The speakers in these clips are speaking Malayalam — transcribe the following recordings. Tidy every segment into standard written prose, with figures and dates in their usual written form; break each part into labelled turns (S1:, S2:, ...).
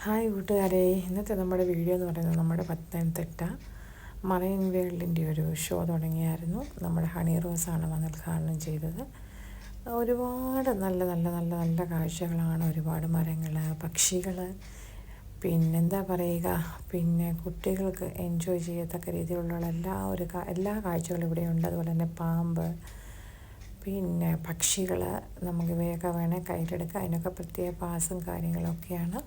S1: ഹായ് കൂട്ടുകാരെ, ഇന്നത്തെ നമ്മുടെ വീഡിയോ എന്ന് പറയുന്നത് നമ്മുടെ പത്തനംതിട്ട മറൈൻ വേൾഡിൻ്റെ ഒരു ഷോ തുടങ്ങിയായിരുന്നു. നമ്മുടെ ഹണി റോസാണ് വന്ന് ഉദ്ഘാടനം ചെയ്തത്. ഒരുപാട് നല്ല നല്ല നല്ല നല്ല കാഴ്ചകളാണ്. ഒരുപാട് മരങ്ങൾ, പക്ഷികൾ, പിന്നെന്താ പറയുക, പിന്നെ കുട്ടികൾക്ക് എൻജോയ് ചെയ്യത്തക്ക രീതിയിലുള്ള എല്ലാ കാഴ്ചകളും ഇവിടെയുണ്ട്. അതുപോലെ തന്നെ പാമ്പ്, പിന്നെ പക്ഷികൾ, നമുക്ക് ഇവയൊക്കെ വേണേൽ കയ്യിലെടുക്കുക. അതിനൊക്കെ പ്രത്യേക പാസും കാര്യങ്ങളൊക്കെയാണ്.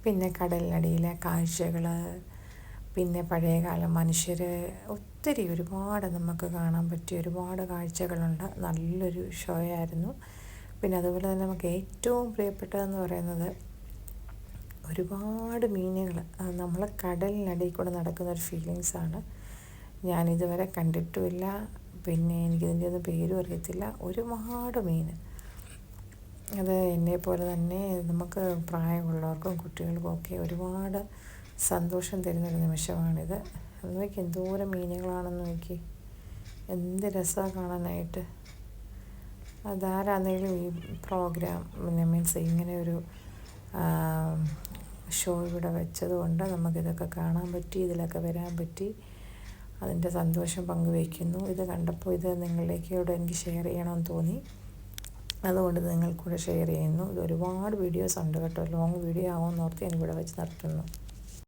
S1: പിന്നെ കടലിനടിയിലെ കാഴ്ചകൾ, പിന്നെ പഴയകാല മനുഷ്യർ, ഒത്തിരി ഒരുപാട് നമുക്ക് കാണാൻ പറ്റിയ ഒരുപാട് കാഴ്ചകളുണ്ട്. നല്ലൊരു ഷോ ആയിരുന്നു. പിന്നെ അതുപോലെ തന്നെ നമുക്ക് ഏറ്റവും പ്രിയപ്പെട്ടതെന്ന് പറയുന്നത് ഒരുപാട് മീനുകൾ. അത് നമ്മൾ കടലിനടിയിൽ കൂടെ നടക്കുന്നൊരു ഫീലിങ്സാണ്. ഞാനിതുവരെ കണ്ടിട്ടുമില്ല. പിന്നെ എനിക്കിതിൻ്റെ ഒന്നും പേരും അറിയത്തില്ല. ഒരുപാട് മീൻ, അത് എന്നെപ്പോലെ തന്നെ നമുക്ക് പ്രായമുള്ളവർക്കും കുട്ടികൾക്കും ഒക്കെ ഒരുപാട് സന്തോഷം തരുന്നൊരു നിമിഷമാണിത്. നോക്കി എന്തോരം മീനുകളാണെന്ന് നോക്കി, എന്ത് രസമാണ് കാണാനായിട്ട്. അതാരാണെങ്കിലും ഈ പ്രോഗ്രാം മീൻസ് ഇങ്ങനെ ഒരു ഷോ ഇവിടെ വെച്ചതുകൊണ്ട് നമുക്കിതൊക്കെ കാണാൻ പറ്റി, ഇതിലൊക്കെ വരാൻ പറ്റി. അതിൻ്റെ സന്തോഷം പങ്കുവയ്ക്കുന്നു. ഇത് കണ്ടപ്പോൾ ഇത് നിങ്ങളിലേക്കൂടെ എനിക്ക് ഷെയർ ചെയ്യണമെന്ന് തോന്നി. അതുകൊണ്ട് നിങ്ങൾക്കൂടെ ഷെയർ ചെയ്യുന്നു. ഇത് ഒരുപാട് വീഡിയോസ് ഉണ്ട് കേട്ടോ. ലോങ് വീഡിയോ ആവുമെന്ന് ഓർത്ത് ഞാനിവിടെ വെച്ച് നിർത്തുന്നു.